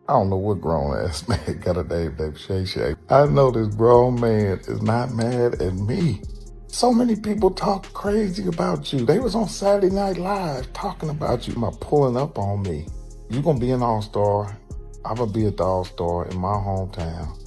I don't know what grown-ass man got a name named Shay Shay. I know this grown man is not mad at me. So many people talk crazy about you. They was on Saturday Night Live talking about you. Am pulling up on me? You gonna be an all-star. I'm gonna be at the all-star in my hometown.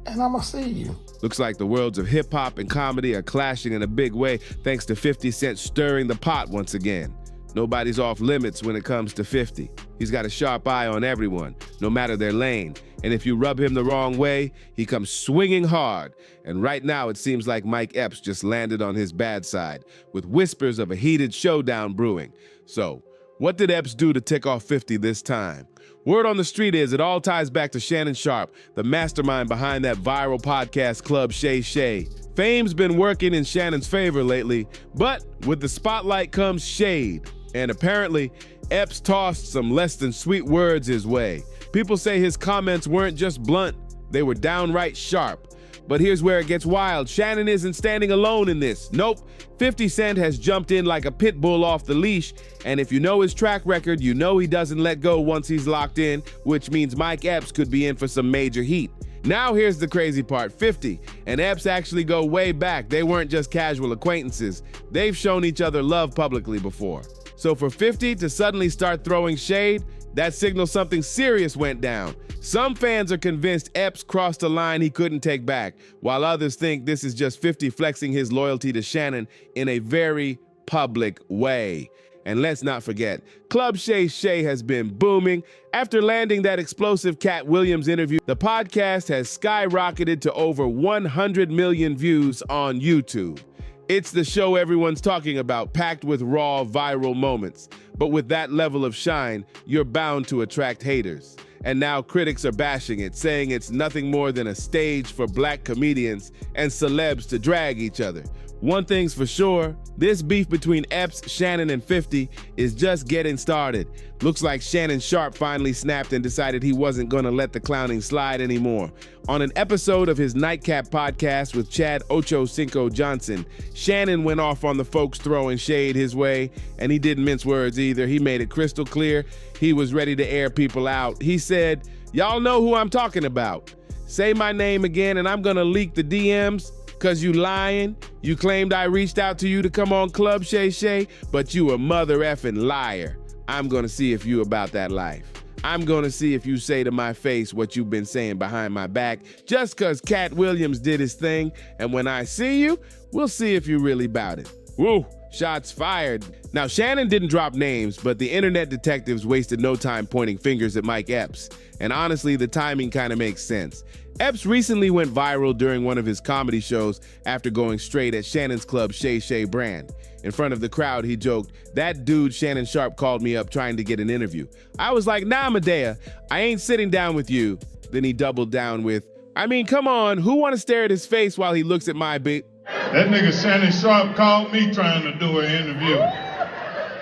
And I'm gonna see you. Looks like the worlds of hip-hop and comedy are clashing in a big way thanks to 50 Cent stirring the pot once again. Nobody's off limits when it comes to 50. He's got a sharp eye on everyone, no matter their lane. And if you rub him the wrong way, he comes swinging hard. And right now it seems like Mike Epps just landed on his bad side, with whispers of a heated showdown brewing. So, what did Epps do to tick off 50 this time? Word on the street is it all ties back to Shannon Sharpe, the mastermind behind that viral podcast club Shay Shay. Fame's been working in Shannon's favor lately, but with the spotlight comes shade. And apparently, Epps tossed some less than sweet words his way. People say his comments weren't just blunt, they were downright sharp. But here's where it gets wild. Shannon isn't standing alone in this. Nope, 50 Cent has jumped in like a pit bull off the leash, and if you know his track record, you know he doesn't let go once he's locked in, which means Mike Epps could be in for some major heat. Now here's the crazy part. 50 and Epps actually go way back. They weren't just casual acquaintances. They've shown each other love publicly before. So for 50 to suddenly start throwing shade, that signals something serious went down. Some fans are convinced Epps crossed a line he couldn't take back, while others think this is just 50 flexing his loyalty to Shannon in a very public way. And let's not forget, Club Shay Shay has been booming. After landing that explosive Katt Williams interview, the podcast has skyrocketed to over 100 million views on YouTube. It's the show everyone's talking about, packed with raw, viral moments. But with that level of shine, you're bound to attract haters. And now critics are bashing it, saying it's nothing more than a stage for black comedians and celebs to drag each other. One thing's for sure, this beef between Epps, Shannon, and 50 is just getting started. Looks like Shannon Sharpe finally snapped and decided he wasn't gonna let the clowning slide anymore. On an episode of his Nightcap podcast with Chad Ocho Cinco Johnson, Shannon went off on the folks throwing shade his way, and he didn't mince words either. He made it crystal clear he was ready to air people out. He said, "Y'all know who I'm talking about. Say my name again and I'm gonna leak the DMs. Cause you lying, you claimed I reached out to you to come on Club Shay Shay, but you a mother effing liar. I'm gonna see if you about that life. I'm gonna see if you say to my face what you've been saying behind my back, just cause Katt Williams did his thing, and when I see you, we'll see if you really bout it." Woo, shots fired. Now Shannon didn't drop names, but the internet detectives wasted no time pointing fingers at Mike Epps. And honestly, the timing kind of makes sense. Epps recently went viral during one of his comedy shows after going straight at Shannon's club Shay Shay brand. In front of the crowd, he joked, "That dude Shannon Sharpe called me up trying to get an interview. I was like, nah, Medea, I ain't sitting down with you." Then he doubled down with, "I mean, come on, who wanna stare at his face while he looks at my big..." That nigga Shannon Sharpe called me trying to do an interview.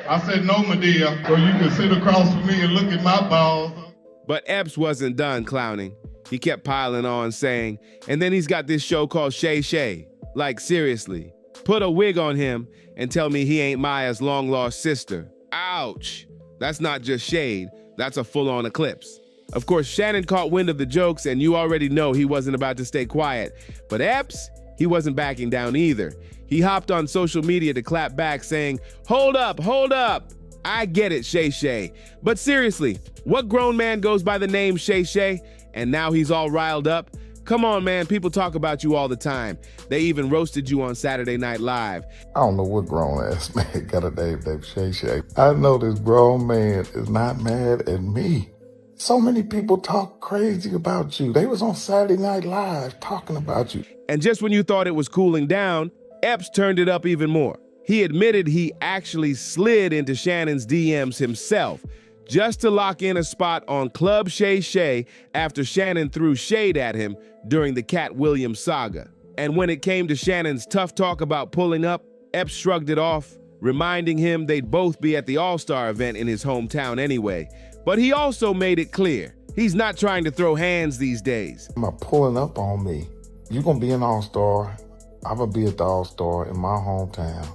I said, "No, Medea, so you can sit across from me and look at my balls." But Epps wasn't done clowning. He kept piling on, saying, "And then he's got this show called Shay Shay. Like, seriously, put a wig on him and tell me he ain't Maya's long-lost sister." Ouch. That's not just shade, that's a full-on eclipse. Of course, Shannon caught wind of the jokes, and you already know he wasn't about to stay quiet. But Epps, he wasn't backing down either. He hopped on social media to clap back, saying, hold up. I get it, Shay Shay. But seriously, what grown man goes by the name Shay Shay? And now he's all riled up? Come on, man, people talk about you all the time. They even roasted you on Saturday Night Live. I don't know what grown-ass man got a name named Shay Shay. I know this grown man is not mad at me. So many people talk crazy about you. They was on Saturday Night Live talking about you. And just when you thought it was cooling down, Epps turned it up even more. He admitted he actually slid into Shannon's DMs himself, just to lock in a spot on Club Shay Shay after Shannon threw shade at him during the Katt Williams saga. And when it came to Shannon's tough talk about pulling up, Epps shrugged it off, reminding him they'd both be at the All-Star event in his hometown anyway. But he also made it clear, he's not trying to throw hands these days. Am pulling up on me? You're gonna be an All-Star. I'm gonna be at the All-Star in my hometown.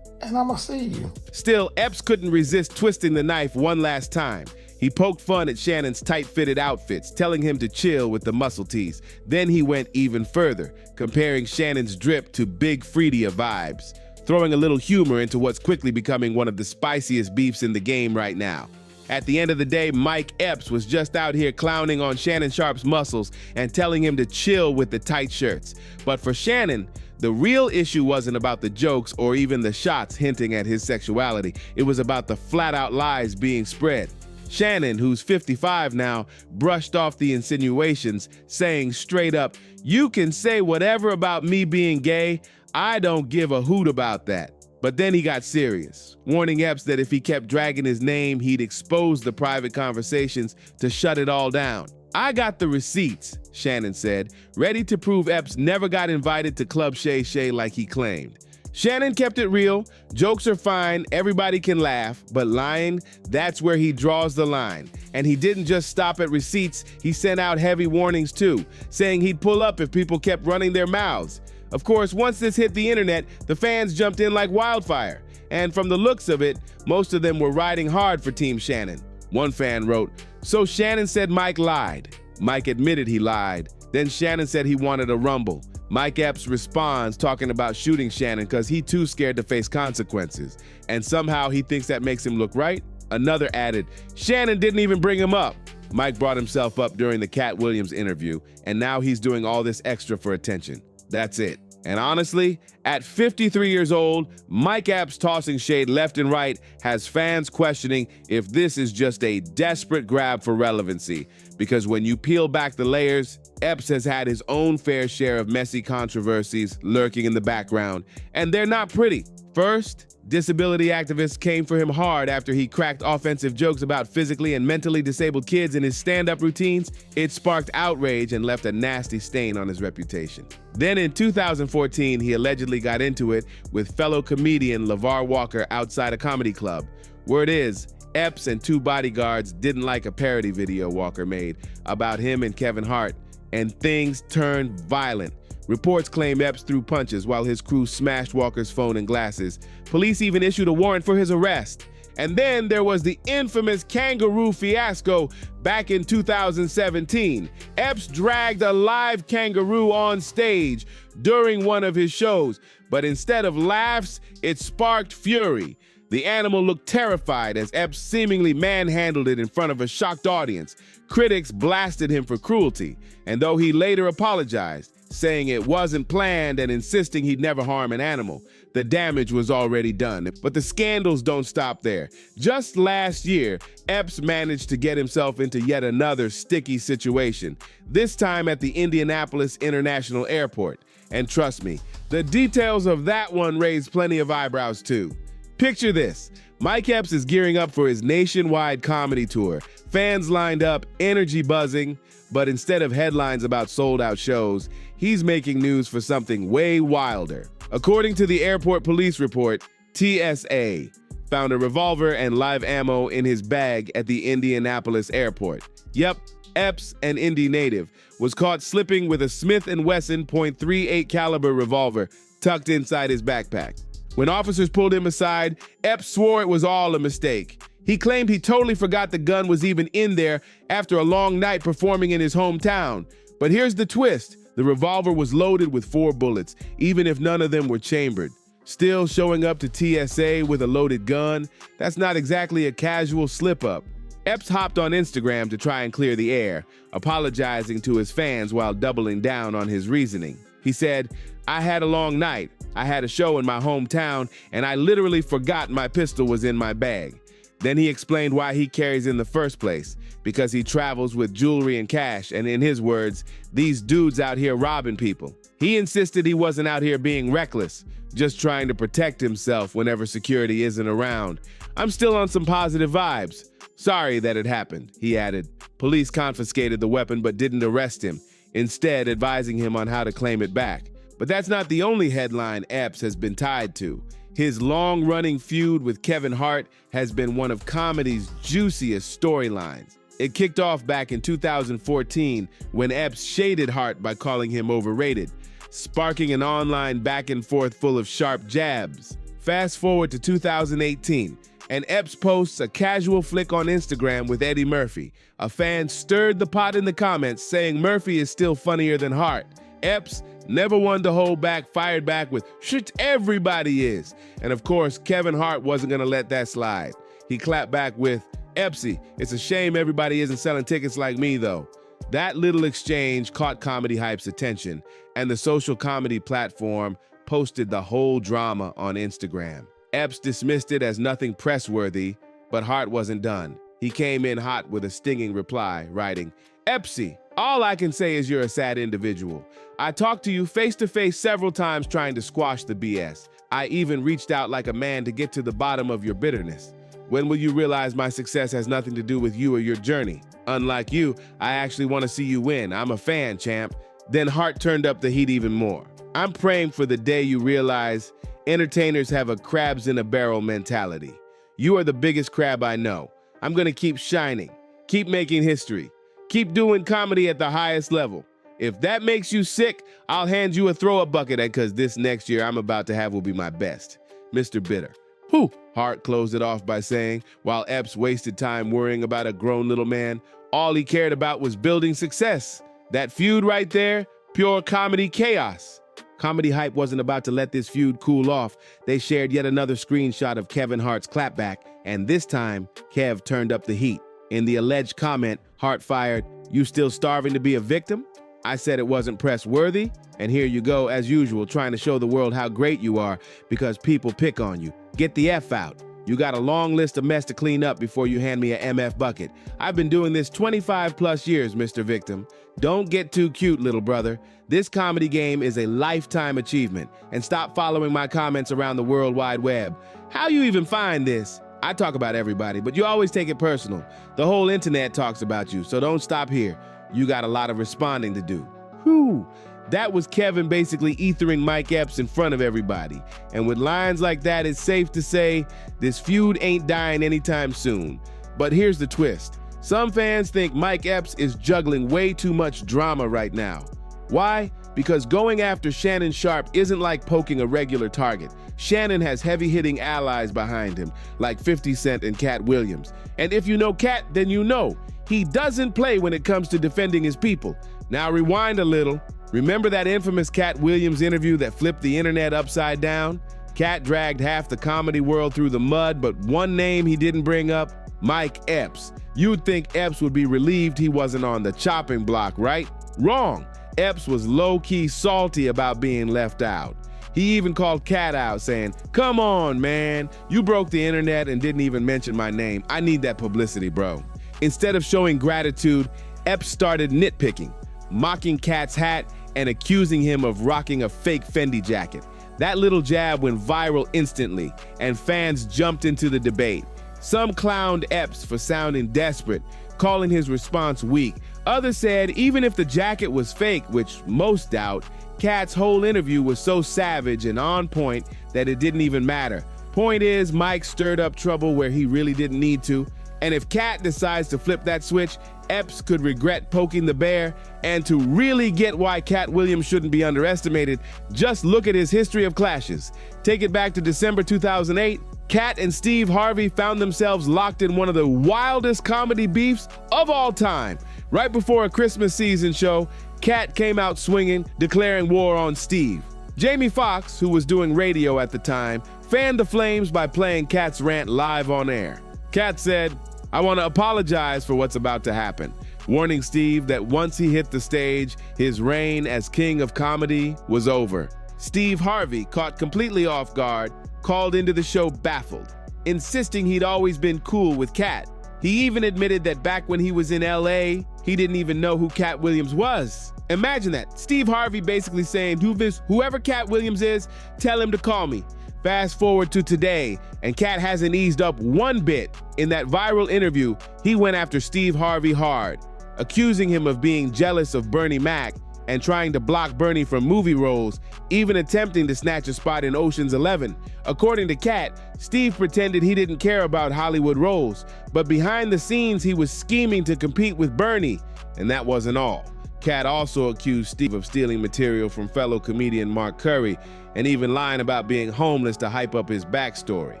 And I'm gonna see you. Still, Epps couldn't resist twisting the knife one last time. He poked fun at Shannon's tight-fitted outfits, telling him to chill with the muscle tees. Then he went even further, comparing Shannon's drip to Big Freedia vibes, throwing a little humor into what's quickly becoming one of the spiciest beefs in the game right now. At the end of the day, Mike Epps was just out here clowning on Shannon Sharpe's muscles and telling him to chill with the tight shirts. But for Shannon, the real issue wasn't about the jokes or even the shots hinting at his sexuality. It was about the flat-out lies being spread. Shannon, who's 55 now, brushed off the insinuations, saying straight up, "You can say whatever about me being gay. I don't give a hoot about that." But then he got serious, warning Epps that if he kept dragging his name, he'd expose the private conversations to shut it all down. "I got the receipts," Shannon said, ready to prove Epps never got invited to Club Shay Shay like he claimed. Shannon kept it real. Jokes are fine, everybody can laugh, but lying, that's where he draws the line. And he didn't just stop at receipts, he sent out heavy warnings too, saying he'd pull up if people kept running their mouths. Of course, once this hit the internet, the fans jumped in like wildfire. And from the looks of it, most of them were riding hard for Team Shannon. One fan wrote, "So Shannon said Mike lied. Mike admitted he lied. Then Shannon said he wanted a rumble. Mike Epps responds talking about shooting Shannon because he too scared to face consequences. And somehow he thinks that makes him look right." Another added, "Shannon didn't even bring him up." Mike brought himself up during the Katt Williams interview, and now he's doing all this extra for attention. That's it. And honestly, at 53 years old, Mike Epps tossing shade left and right has fans questioning if this is just a desperate grab for relevancy. Because when you peel back the layers, Epps has had his own fair share of messy controversies lurking in the background, and they're not pretty. First, disability activists came for him hard after he cracked offensive jokes about physically and mentally disabled kids in his stand-up routines. It sparked outrage and left a nasty stain on his reputation. Then in 2014, he allegedly got into it with fellow comedian LeVar Walker outside a comedy club. Word is, Epps and two bodyguards didn't like a parody video Walker made about him and Kevin Hart, and things turned violent. Reports claim Epps threw punches while his crew smashed Walker's phone and glasses. Police even issued a warrant for his arrest. And then there was the infamous kangaroo fiasco back in 2017. Epps dragged a live kangaroo on stage during one of his shows, but instead of laughs, it sparked fury. The animal looked terrified as Epps seemingly manhandled it in front of a shocked audience. Critics blasted him for cruelty, and though he later apologized, saying it wasn't planned and insisting he'd never harm an animal, the damage was already done. But the scandals don't stop there. Just last year, Epps managed to get himself into yet another sticky situation, this time at the Indianapolis International Airport. And trust me, the details of that one raised plenty of eyebrows too. Picture this. Mike Epps is gearing up for his nationwide comedy tour. Fans lined up, energy buzzing, but instead of headlines about sold-out shows, he's making news for something way wilder. According to the airport police report, TSA found a revolver and live ammo in his bag at the Indianapolis airport. Yep, Epps, an Indy native, was caught slipping with a Smith & Wesson .38 caliber revolver tucked inside his backpack. When officers pulled him aside, Epps swore it was all a mistake. He claimed he totally forgot the gun was even in there after a long night performing in his hometown. But here's the twist. The revolver was loaded with 4 bullets, even if none of them were chambered. Still showing up to TSA with a loaded gun, that's not exactly a casual slip-up. Epps hopped on Instagram to try and clear the air, apologizing to his fans while doubling down on his reasoning. He said, "I had a long night. I had a show in my hometown, and I literally forgot my pistol was in my bag." Then he explained why he carries in the first place, because he travels with jewelry and cash, and in his words, these dudes out here robbing people. He insisted he wasn't out here being reckless, just trying to protect himself whenever security isn't around. "I'm still on some positive vibes. Sorry that it happened," he added. Police confiscated the weapon but didn't arrest him, instead advising him on how to claim it back. But that's not the only headline Epps has been tied to. His long-running feud with Kevin Hart has been one of comedy's juiciest storylines. It kicked off back in 2014 when Epps shaded Hart by calling him overrated, sparking an online back and forth full of sharp jabs. Fast forward to 2018, And Epps posts a casual flick on Instagram with Eddie Murphy. A fan stirred the pot in the comments, saying Murphy is still funnier than Hart. Epps, never one to hold back, fired back with, "Shit, everybody is." And of course, Kevin Hart wasn't gonna let that slide. He clapped back with, "Epsy, it's a shame everybody isn't selling tickets like me though." That little exchange caught Comedy Hype's attention, and the social comedy platform posted the whole drama on Instagram. Epps dismissed it as nothing press-worthy, but Hart wasn't done. He came in hot with a stinging reply, writing, "Epsy, all I can say is you're a sad individual. I talked to you face-to-face several times trying to squash the BS. I even reached out like a man to get to the bottom of your bitterness. When will you realize my success has nothing to do with you or your journey? Unlike you, I actually want to see you win. I'm a fan, champ." Then Hart turned up the heat even more. "I'm praying for the day you realize entertainers have a crabs in a barrel mentality. You are the biggest crab I know. I'm going to keep shining, keep making history, keep doing comedy at the highest level. If that makes you sick, I'll hand you a throw-up bucket because this next year I'm about to have will be my best. Mr. Bitter." Whew, Hart closed it off by saying, while Epps wasted time worrying about a grown little man, all he cared about was building success. That feud right there, pure comedy chaos. Comedy Hype wasn't about to let this feud cool off. They shared yet another screenshot of Kevin Hart's clapback, and this time, Kev turned up the heat. In the alleged comment, Hart fired, "You still starving to be a victim? I said it wasn't press-worthy, and here you go, as usual, trying to show the world how great you are because people pick on you. Get the F out. You got a long list of mess to clean up before you hand me a MF bucket. I've been doing this 25 plus years, Mr. Victim. Don't get too cute, little brother. This comedy game is a lifetime achievement, and stop following my comments around the World Wide Web. How you even find this? I talk about everybody, but you always take it personal. The whole internet talks about you, so don't stop here. You got a lot of responding to do." Whew. That was Kevin basically ethering Mike Epps in front of everybody. And with lines like that, it's safe to say this feud ain't dying anytime soon. But here's the twist. Some fans think Mike Epps is juggling way too much drama right now. Why? Because going after Shannon Sharpe isn't like poking a regular target. Shannon has heavy-hitting allies behind him, like 50 Cent and Katt Williams. And if you know Katt, then you know. He doesn't play when it comes to defending his people. Now rewind a little. Remember that infamous Katt Williams interview that flipped the internet upside down? Katt dragged half the comedy world through the mud, but one name he didn't bring up, Mike Epps. You'd think Epps would be relieved he wasn't on the chopping block, right? Wrong. Epps was low-key salty about being left out. He even called Katt out, saying, "Come on, man. You broke the internet and didn't even mention my name. I need that publicity, bro." Instead of showing gratitude, Epps started nitpicking, mocking Katt's hat and accusing him of rocking a fake Fendi jacket. That little jab went viral instantly, and fans jumped into the debate. Some clowned Epps for sounding desperate, calling his response weak. Others said even if the jacket was fake, which most doubt, Katt's whole interview was so savage and on point that it didn't even matter. Point is, Mike stirred up trouble where he really didn't need to, and if Katt decides to flip that switch, Epps could regret poking the bear. And to really get why Katt Williams shouldn't be underestimated, just look at his history of clashes. Take it back to December 2008, Katt and Steve Harvey found themselves locked in one of the wildest comedy beefs of all time. Right before a Christmas season show, Katt came out swinging, declaring war on Steve. Jamie Foxx, who was doing radio at the time, fanned the flames by playing Katt's rant live on air. Katt said, "I want to apologize for what's about to happen," warning Steve that once he hit the stage, his reign as king of comedy was over. Steve Harvey, caught completely off guard, called into the show baffled, insisting he'd always been cool with Katt. He even admitted that back when he was in LA, he didn't even know who Katt Williams was. Imagine that, Steve Harvey basically saying, whoever Katt Williams is, tell him to call me. Fast forward to today, and Katt hasn't eased up one bit. In that viral interview, he went after Steve Harvey hard, accusing him of being jealous of Bernie Mac and trying to block Bernie from movie roles, even attempting to snatch a spot in Ocean's 11. According to Katt, Steve pretended he didn't care about Hollywood roles, but behind the scenes he was scheming to compete with Bernie, and that wasn't all. Katt also accused Steve of stealing material from fellow comedian Mark Curry and even lying about being homeless to hype up his backstory.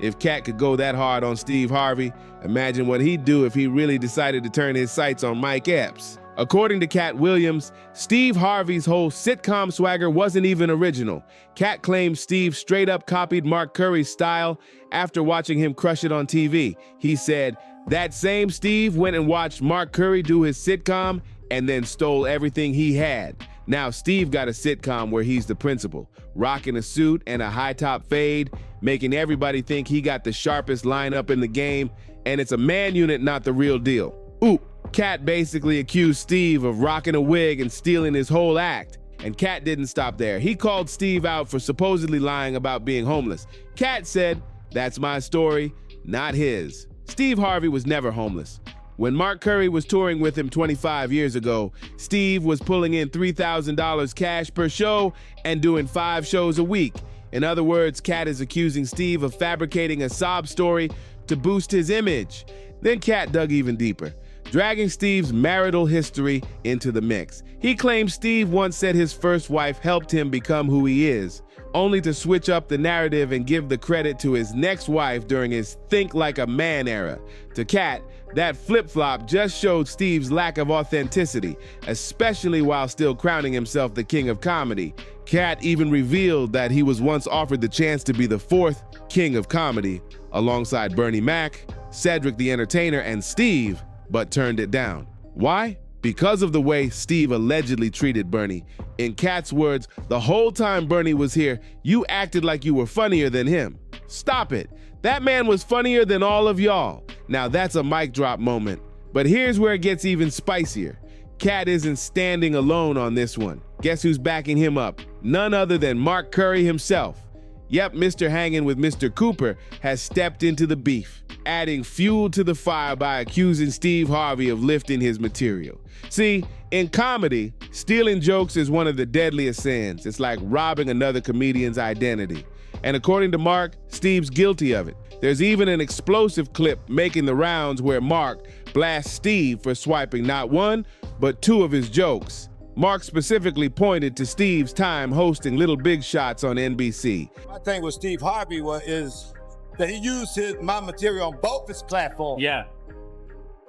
If Katt could go that hard on Steve Harvey, imagine what he'd do if he really decided to turn his sights on Mike Epps. According to Katt Williams, Steve Harvey's whole sitcom swagger wasn't even original. Katt claims Steve straight up copied Mark Curry's style after watching him crush it on TV. He said, that same Steve went and watched Mark Curry do his sitcom and then stole everything he had. Now Steve got a sitcom where he's the principal, rocking a suit and a high top fade, making everybody think he got the sharpest lineup in the game, and it's a man unit, not the real deal. Ooh, Katt basically accused Steve of rocking a wig and stealing his whole act. And Katt didn't stop there. He called Steve out for supposedly lying about being homeless. Katt said, that's my story, not his. Steve Harvey was never homeless. When Mark Curry was touring with him 25 years ago, Steve was pulling in $3,000 cash per show and doing 5 shows a week. In other words, Katt is accusing Steve of fabricating a sob story to boost his image. Then Katt dug even deeper, dragging Steve's marital history into the mix. He claims Steve once said his first wife helped him become who he is, only to switch up the narrative and give the credit to his next wife during his Think Like a Man era. To Katt, that flip-flop just showed Steve's lack of authenticity, especially while still crowning himself the king of comedy. Katt even revealed that he was once offered the chance to be the 4th king of comedy, alongside Bernie Mac, Cedric the Entertainer, and Steve, but turned it down. Why? Because of the way Steve allegedly treated Bernie. In Katt's words, the whole time Bernie was here, you acted like you were funnier than him. Stop it. That man was funnier than all of y'all. Now that's a mic drop moment. But here's where it gets even spicier. Katt isn't standing alone on this one. Guess who's backing him up? None other than Mark Curry himself. Yep, Mr. Hangin' with Mr. Cooper has stepped into the beef, adding fuel to the fire by accusing Steve Harvey of lifting his material. See, in comedy, stealing jokes is one of the deadliest sins. It's like robbing another comedian's identity. And according to Mark, Steve's guilty of it. There's even an explosive clip making the rounds where Mark blasts Steve for swiping not 1, but 2 of his jokes. Mark specifically pointed to Steve's time hosting Little Big Shots on NBC. My thing with Steve Harvey is that he used my material on both his platforms. Yeah.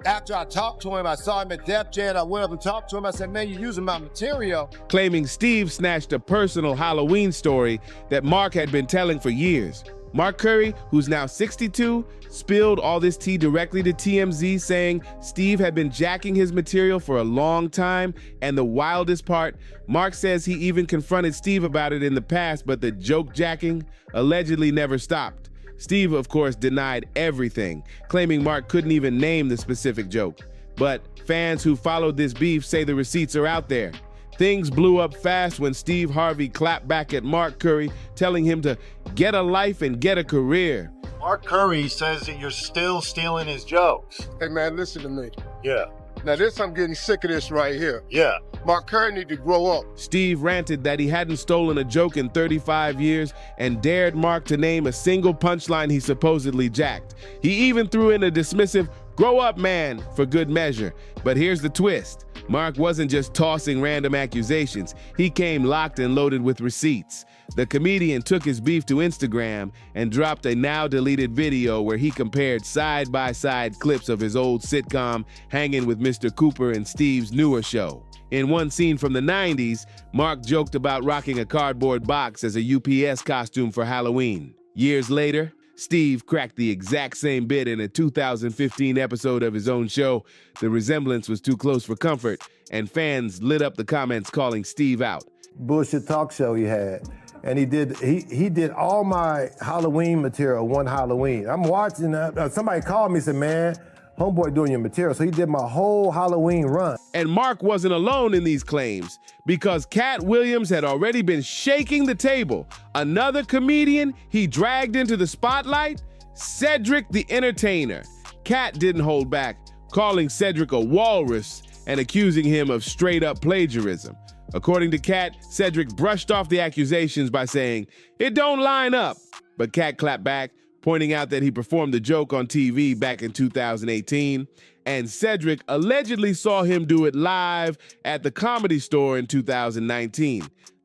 After I talked to him, I saw him at Def Jam, I went up and talked to him, I said, man, you're using my material. Claiming Steve snatched a personal Halloween story that Mark had been telling for years. Mark Curry, who's now 62, spilled all this tea directly to TMZ, saying Steve had been jacking his material for a long time, and the wildest part, Mark says he even confronted Steve about it in the past, but the joke jacking allegedly never stopped. Steve, of course, denied everything, claiming Mark couldn't even name the specific joke. But fans who followed this beef say the receipts are out there. Things blew up fast when Steve Harvey clapped back at Mark Curry, telling him to get a life and get a career. Mark Curry says that you're still stealing his jokes. Hey man, listen to me. Yeah. Now I'm getting sick of this right here. Yeah. Mark Curry need to grow up. Steve ranted that he hadn't stolen a joke in 35 years and dared Mark to name a single punchline he supposedly jacked. He even threw in a dismissive, "Grow up, man," for good measure. But here's the twist. Mark wasn't just tossing random accusations. He came locked and loaded with receipts. The comedian took his beef to Instagram and dropped a now-deleted video where he compared side-by-side clips of his old sitcom Hangin' with Mr. Cooper and Steve's newer show. In one scene from the 90s, Mark joked about rocking a cardboard box as a UPS costume for Halloween. Years later, Steve cracked the exact same bit in a 2015 episode of his own show. The resemblance was too close for comfort, and fans lit up the comments calling Steve out. Bullshit talk show he had. And he did all my Halloween material one Halloween. I'm watching, somebody called me and said, man, homeboy doing your material. So he did my whole Halloween run. And Mark wasn't alone in these claims, because Katt Williams had already been shaking the table. Another comedian he dragged into the spotlight, Cedric the Entertainer. Katt didn't hold back, calling Cedric a walrus and accusing him of straight-up plagiarism. According to Katt, Cedric brushed off the accusations by saying, "It don't line up." But Katt clapped back, pointing out that he performed the joke on TV back in 2018, and Cedric allegedly saw him do it live at the Comedy Store in 2019.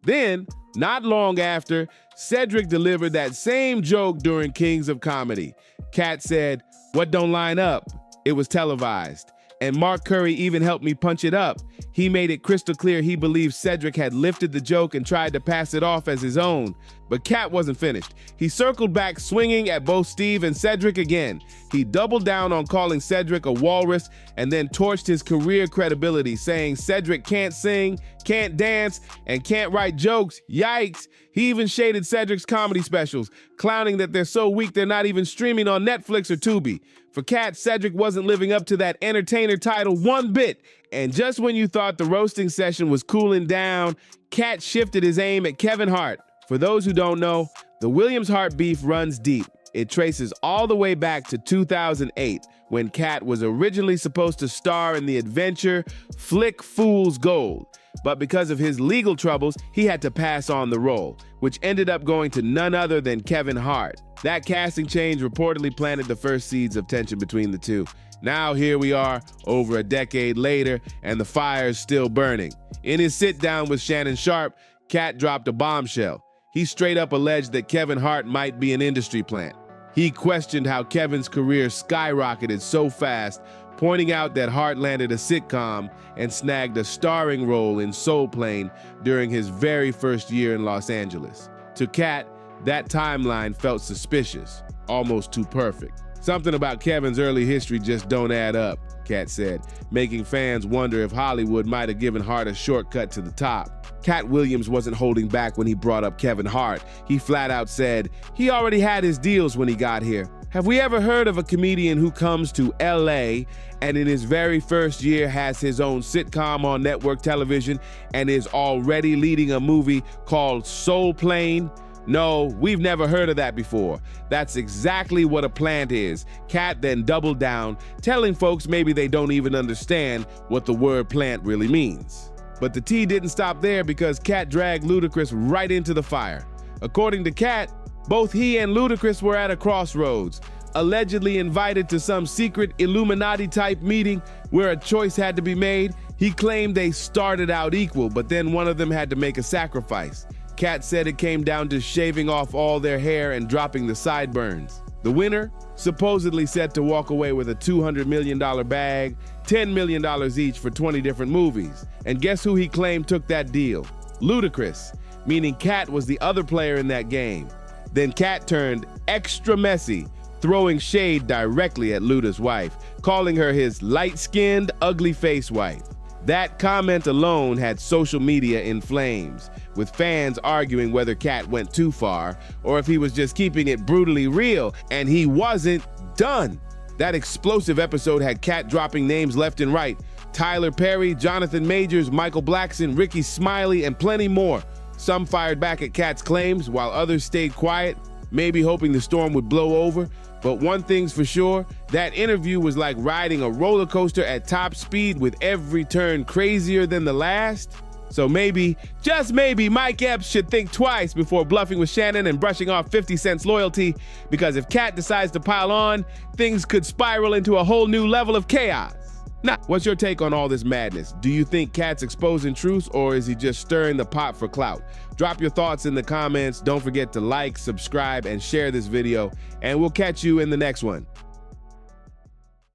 Then, not long after, Cedric delivered that same joke during Kings of Comedy. Katt said, "What don't line up?" It was televised. And Mark Curry even helped me punch it up. He made it crystal clear he believed Cedric had lifted the joke and tried to pass it off as his own. But Katt wasn't finished. He circled back, swinging at both Steve and Cedric again. He doubled down on calling Cedric a walrus and then torched his career credibility, saying Cedric can't sing, can't dance, and can't write jokes. Yikes! He even shaded Cedric's comedy specials, clowning that they're so weak they're not even streaming on Netflix or Tubi. For Katt, Cedric wasn't living up to that entertainer title one bit. And just when you thought the roasting session was cooling down, Katt shifted his aim at Kevin Hart. For those who don't know, the Williams-Hart beef runs deep. It traces all the way back to 2008, when Katt was originally supposed to star in the adventure flick Fool's Gold. But because of his legal troubles, he had to pass on the role, which ended up going to none other than Kevin Hart. That casting change reportedly planted the first seeds of tension between the two. Now here we are, over a decade later, and the fire's still burning. In his sit-down with Shannon Sharpe, Katt dropped a bombshell. He straight up alleged that Kevin Hart might be an industry plant. He questioned how Kevin's career skyrocketed so fast, pointing out that Hart landed a sitcom and snagged a starring role in Soul Plane during his very first year in Los Angeles. To Katt, that timeline felt suspicious, almost too perfect. Something about Kevin's early history just don't add up, Katt said, making fans wonder if Hollywood might have given Hart a shortcut to the top. Katt Williams wasn't holding back when he brought up Kevin Hart. He flat out said he already had his deals when he got here. Have we ever heard of a comedian who comes to LA and in his very first year has his own sitcom on network television and is already leading a movie called Soul Plane? No, we've never heard of that before. That's exactly what a plant is. Katt then doubled down, telling folks maybe they don't even understand what the word plant really means. But the tea didn't stop there, because Katt dragged Ludacris right into the fire. According to Katt, both he and Ludacris were at a crossroads, allegedly invited to some secret Illuminati-type meeting where a choice had to be made. He claimed they started out equal, but then one of them had to make a sacrifice. Katt said it came down to shaving off all their hair and dropping the sideburns. The winner, supposedly set to walk away with a $200 million bag, $10 million each for 20 different movies. And guess who he claimed took that deal? Ludacris, meaning Katt was the other player in that game. Then Katt turned extra messy, throwing shade directly at Luda's wife, calling her his light-skinned, ugly-faced wife. That comment alone had social media in flames, with fans arguing whether Katt went too far or if he was just keeping it brutally real, and he wasn't done. That explosive episode had Katt dropping names left and right: Tyler Perry, Jonathan Majors, Michael Blackson, Ricky Smiley, and plenty more. Some fired back at Katt's claims, while others stayed quiet, maybe hoping the storm would blow over. But one thing's for sure, that interview was like riding a roller coaster at top speed, with every turn crazier than the last. So maybe, just maybe, Mike Epps should think twice before bluffing with Shannon and brushing off 50 Cent's loyalty, because if Katt decides to pile on, things could spiral into a whole new level of chaos. Now, what's your take on all this madness? Do you think Katt's exposing truth, or is he just stirring the pot for clout? Drop your thoughts in the comments. Don't forget to like, subscribe, and share this video, and we'll catch you in the next one.